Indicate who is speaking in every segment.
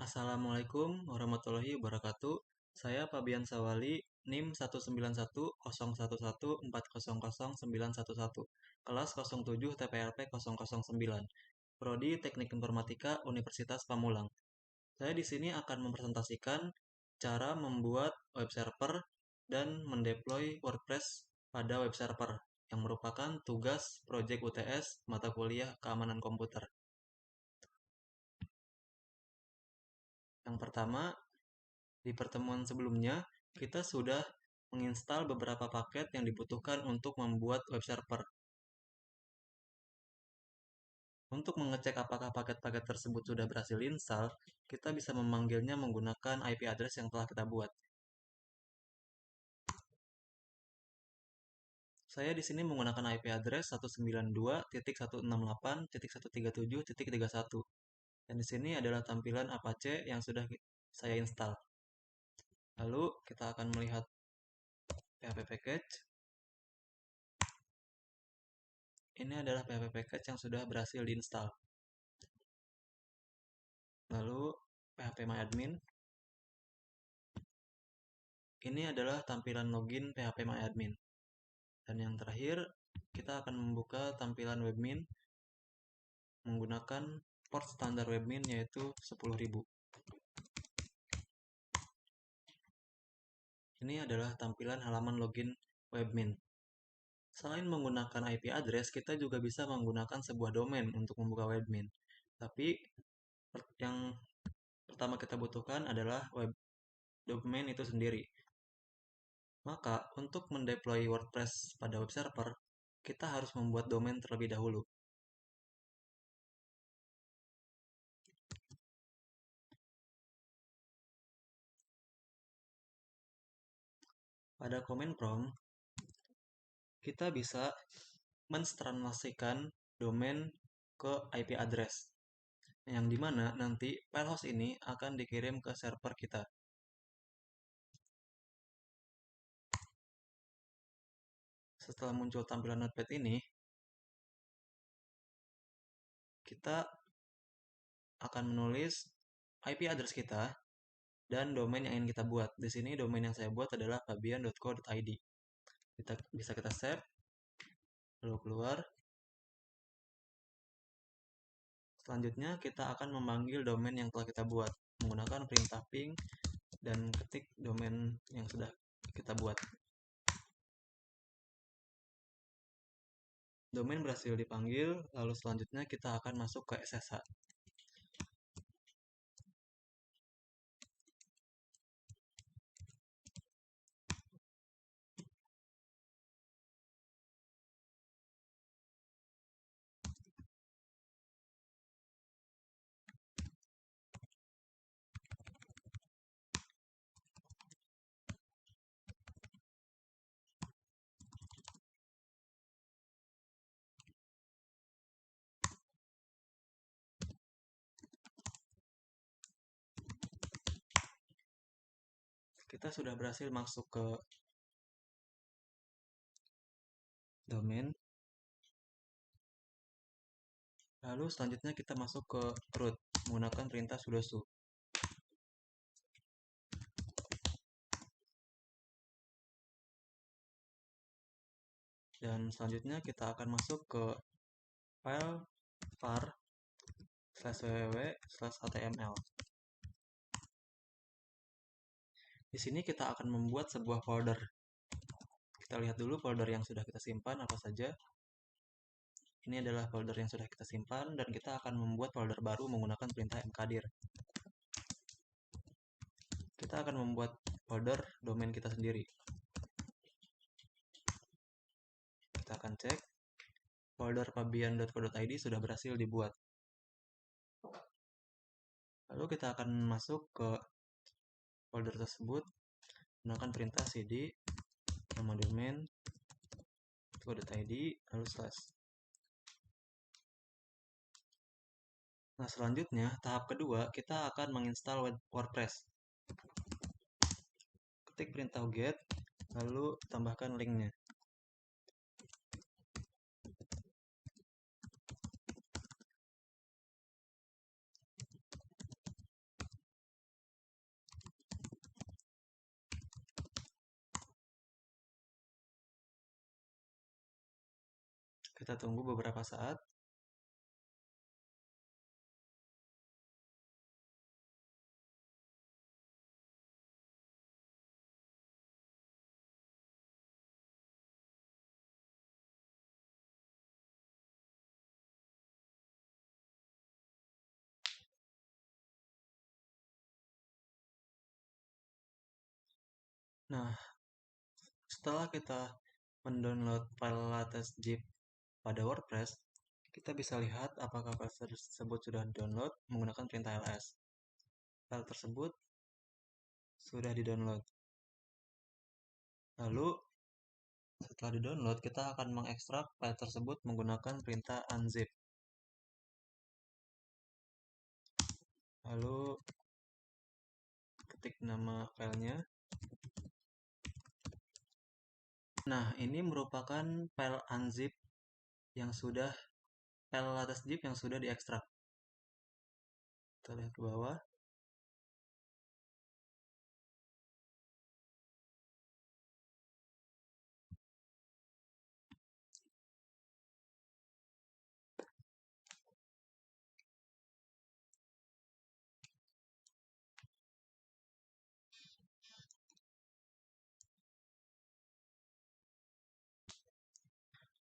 Speaker 1: Assalamualaikum warahmatullahi wabarakatuh. Saya Fabian Sawali, NIM 1910114009011, kelas 07 TPLP 009, Prodi Teknik Informatika Universitas Pamulang. Saya di sini akan mempresentasikan cara membuat web server dan mendeploy WordPress pada web server yang merupakan tugas proyek UTS mata kuliah Keamanan Komputer. Yang pertama, di pertemuan sebelumnya, kita sudah menginstal beberapa paket yang dibutuhkan untuk membuat web server. Untuk mengecek apakah paket-paket tersebut sudah berhasil install, kita bisa memanggilnya menggunakan IP address yang telah kita buat. Saya di sini menggunakan IP address 192.168.137.31. Dan di sini adalah tampilan Apache yang sudah saya install. Lalu kita akan melihat PHP package. Ini adalah PHP package yang sudah berhasil diinstal. Lalu phpMyAdmin. Ini adalah tampilan login phpMyAdmin. Dan yang terakhir, kita akan membuka tampilan webmin menggunakan port standar webmin yaitu 10.000. Ini adalah tampilan halaman login webmin. Selain menggunakan IP address, kita juga bisa menggunakan sebuah domain untuk membuka webmin. Tapi yang pertama kita butuhkan adalah web domain itu sendiri. Maka, untuk mendeploy WordPress pada web server, kita harus membuat domain terlebih dahulu. Pada command prompt, kita bisa menstranslasikan domain ke IP address, yang dimana nanti file host ini akan dikirim ke server kita. Setelah muncul tampilan notepad ini, kita akan menulis IP address kita dan domain yang ingin kita buat. Di sini domain yang saya buat adalah fabian.co.id. Bisa kita save, lalu keluar. Selanjutnya kita akan memanggil domain yang telah kita buat menggunakan perintah ping dan ketik domain yang sudah kita buat. Domain berhasil dipanggil, lalu selanjutnya kita akan masuk ke SSH. Kita sudah berhasil masuk ke domain. Lalu selanjutnya kita masuk ke root menggunakan perintah sudo su. Dan selanjutnya kita akan masuk ke file var/www/html. Di sini kita akan membuat sebuah folder. Kita lihat dulu folder yang sudah kita simpan apa saja. Ini adalah folder yang sudah kita simpan dan kita akan membuat folder baru menggunakan perintah mkdir. Kita akan membuat folder domain kita sendiri. Kita akan cek folder fabian.co.id sudah berhasil dibuat. Lalu kita akan masuk ke folder tersebut menggunakan perintah cd nama domain .co.id lalu slash. Nah, selanjutnya tahap kedua kita akan menginstal WordPress. Ketik perintah get lalu tambahkan linknya. Kita tunggu beberapa saat. Nah, setelah kita mendownload file latex zip pada WordPress, kita bisa lihat apakah file tersebut sudah download menggunakan perintah ls. File tersebut sudah di-download. Lalu, setelah di-download, kita akan mengekstrak file tersebut menggunakan perintah unzip. Lalu, ketik nama filenya. Nah, ini merupakan file unzip yang sudah file latex zip yang sudah diekstrak. Kita lihat ke bawah.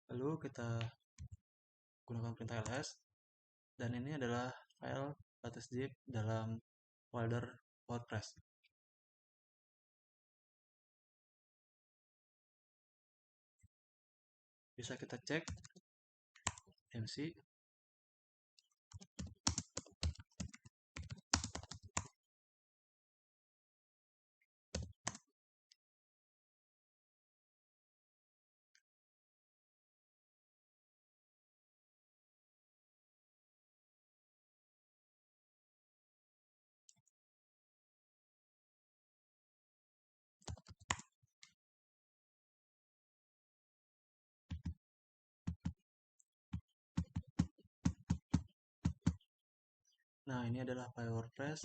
Speaker 1: Lalu kita gunakan perintah ls, dan ini adalah file latex zip dalam folder WordPress. Bisa kita cek mc. Nah, ini adalah file WordPress.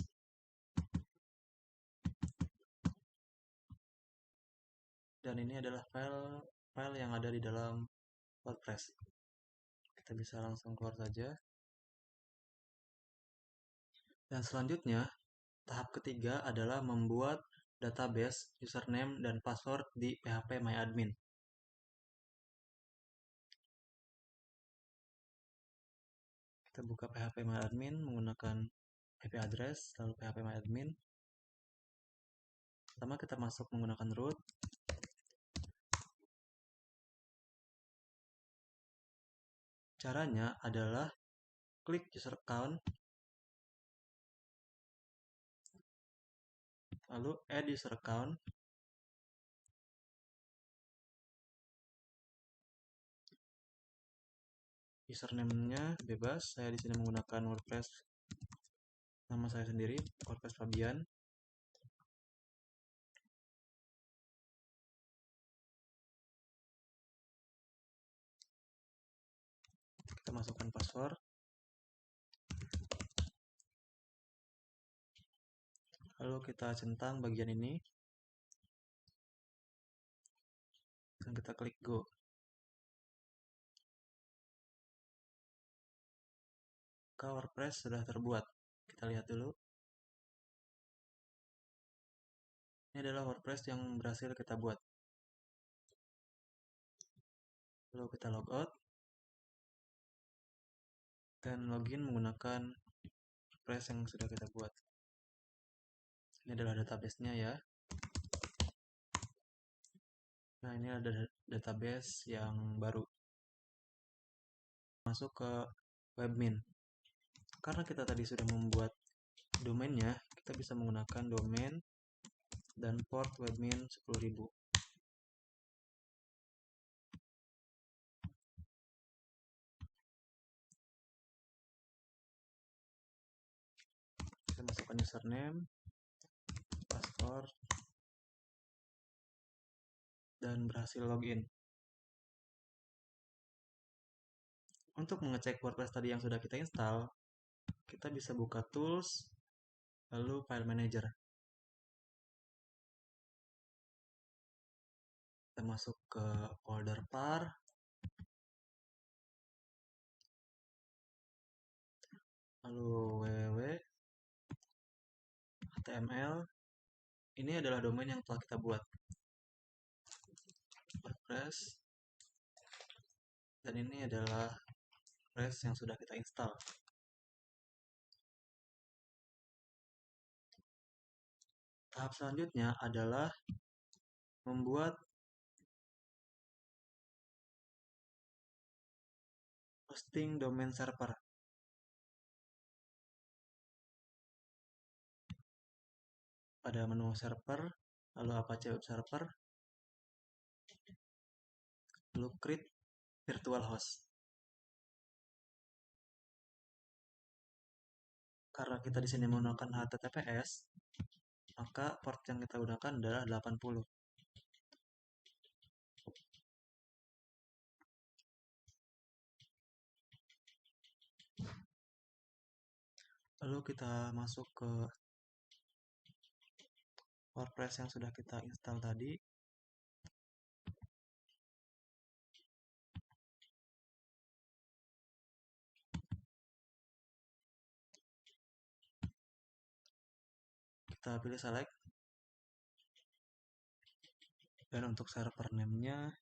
Speaker 1: Dan ini adalah file yang ada di dalam WordPress. Kita bisa langsung keluar saja. Dan selanjutnya, tahap ketiga adalah membuat database username dan password di phpMyAdmin. Kita buka phpMyAdmin menggunakan IP address, lalu phpMyAdmin. Pertama kita masuk menggunakan root. Caranya adalah klik user account, lalu add user account. Username-nya bebas. Saya di sini menggunakan WordPress nama saya sendiri, WordPress Fabian. Kita masukkan password. Lalu kita centang bagian ini. Dan kita klik go. Maka WordPress sudah terbuat. Kita lihat dulu. Ini adalah WordPress yang berhasil kita buat. Lalu kita logout dan login menggunakan WordPress yang sudah kita buat. Ini adalah database-nya ya. Nah, ini ada database yang baru. Masuk ke webmin. Karena kita tadi sudah membuat domainnya, kita bisa menggunakan domain dan port webmin 10.000. Kita masukkan username, password, dan berhasil login. Untuk mengecek WordPress tadi yang sudah kita install, kita bisa buka tools, lalu file manager. Kita masuk ke folder par, lalu www, html. Ini adalah domain yang telah kita buat, WordPress, dan ini adalah WordPress yang sudah kita install. Tahap selanjutnya adalah membuat hosting domain server. Pada menu server, lalu Apache Web Server, lalu create virtual host. Karena kita di sini menggunakan HTTPS, maka port yang kita gunakan adalah 80. Lalu kita masuk ke WordPress yang sudah kita install tadi. Kita pilih select. Dan untuk server name-nya,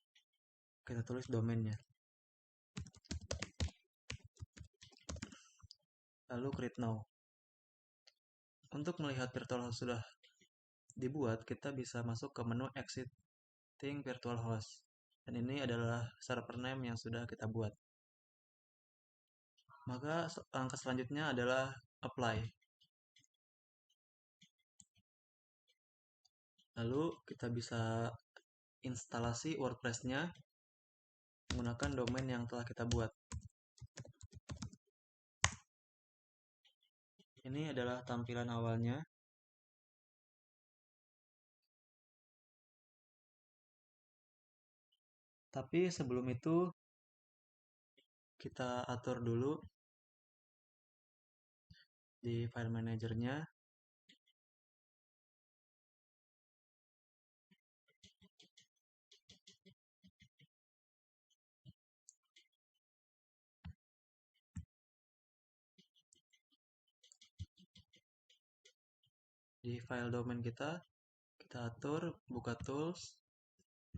Speaker 1: kita tulis domainnya. Lalu create now. Untuk melihat virtual host sudah dibuat, kita bisa masuk ke menu exiting virtual host. Dan ini adalah server name yang sudah kita buat. Maka langkah selanjutnya adalah apply. Lalu kita bisa instalasi WordPress-nya menggunakan domain yang telah kita buat. Ini adalah tampilan awalnya. Tapi sebelum itu, kita atur dulu di file manajernya. Di file domain kita atur, buka tools,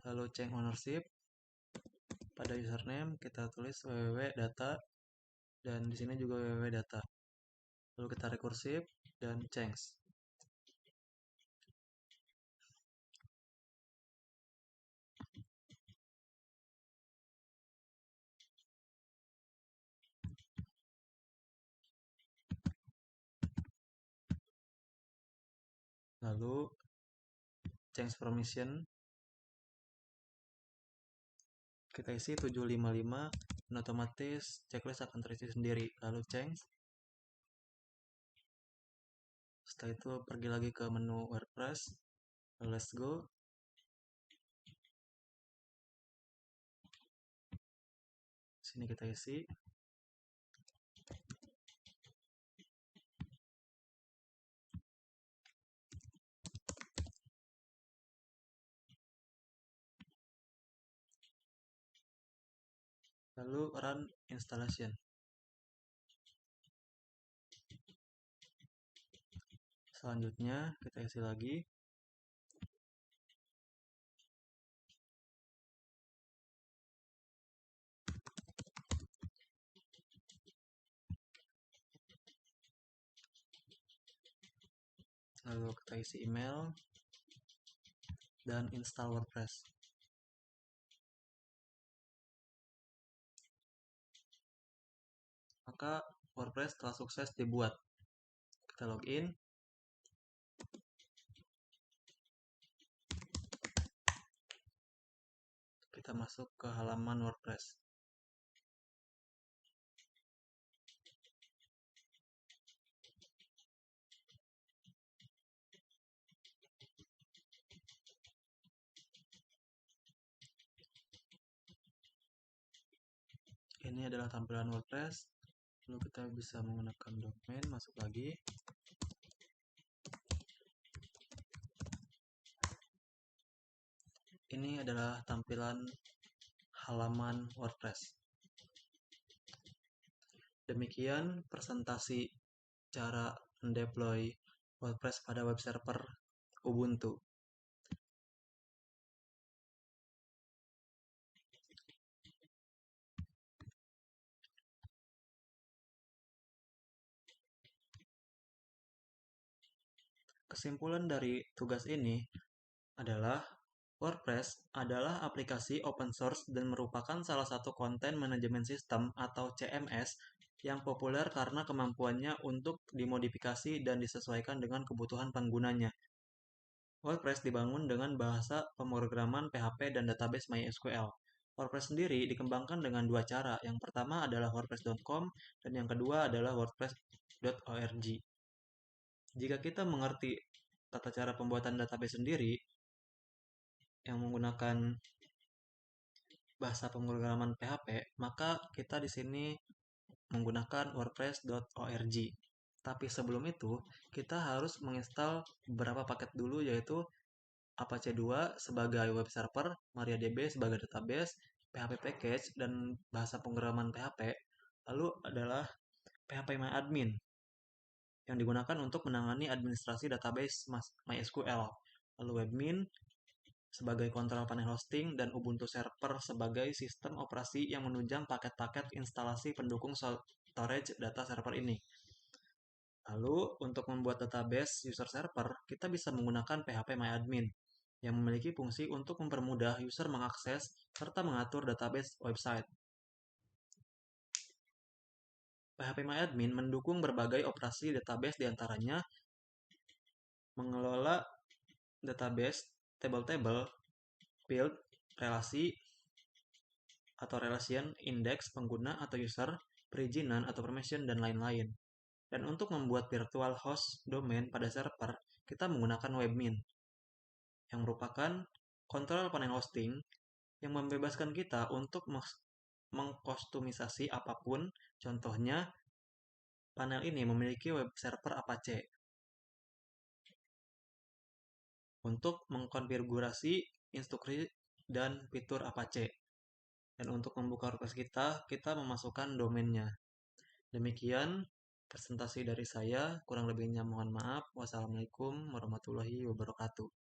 Speaker 1: lalu change ownership. Pada username kita tulis www.data, dan di sini juga www.data. Lalu kita rekursif dan change. Lalu change permission kita isi 755, dan otomatis checklist akan terisi sendiri. Lalu change. Setelah itu pergi lagi ke menu WordPress. Let's go. Sini kita isi. Lalu run installation. Selanjutnya kita isi lagi. Lalu kita isi email dan install WordPress. Maka WordPress telah sukses dibuat. Kita login. Kita masuk ke halaman WordPress. Ini adalah tampilan WordPress. Lalu kita bisa menggunakan domain, masuk lagi. Ini adalah tampilan halaman WordPress. Demikian presentasi cara mendeploy WordPress pada web server Ubuntu. Kesimpulan dari tugas ini adalah WordPress adalah aplikasi open source dan merupakan salah satu konten manajemen sistem atau CMS yang populer karena kemampuannya untuk dimodifikasi dan disesuaikan dengan kebutuhan penggunanya. WordPress dibangun dengan bahasa pemrograman PHP dan database MySQL. WordPress sendiri dikembangkan dengan dua cara. Yang pertama adalah WordPress.com dan yang kedua adalah WordPress.org. Jika kita mengerti tata cara pembuatan database sendiri yang menggunakan bahasa pemrograman PHP, maka kita di sini menggunakan WordPress.org. Tapi sebelum itu, kita harus menginstal beberapa paket dulu, yaitu Apache 2 sebagai web server, MariaDB sebagai database, PHP package, dan bahasa pemrograman PHP. Lalu adalah PHP yang digunakan untuk menangani administrasi database MySQL. Lalu Webmin sebagai kontrol panel hosting dan Ubuntu Server sebagai sistem operasi yang menunjang paket-paket instalasi pendukung storage data server ini. Lalu, untuk membuat database user server, kita bisa menggunakan PHP yang memiliki fungsi untuk mempermudah user mengakses serta mengatur database website. PHP mendukung berbagai operasi database diantaranya mengelola database, table-table, field, relasi, atau relation, indeks, pengguna atau user, perizinan atau permission, dan lain-lain. Dan untuk membuat virtual host domain pada server, kita menggunakan Webmin, yang merupakan kontrol panel hosting yang membebaskan kita untuk mengkostumisasi apapun. Contohnya, panel ini memiliki web server Apache untuk mengkonfigurasi instruksi dan fitur Apache. Dan untuk membuka WordPress kita memasukkan domainnya. Demikian presentasi dari saya, kurang lebihnya mohon maaf. Wassalamualaikum warahmatullahi wabarakatuh.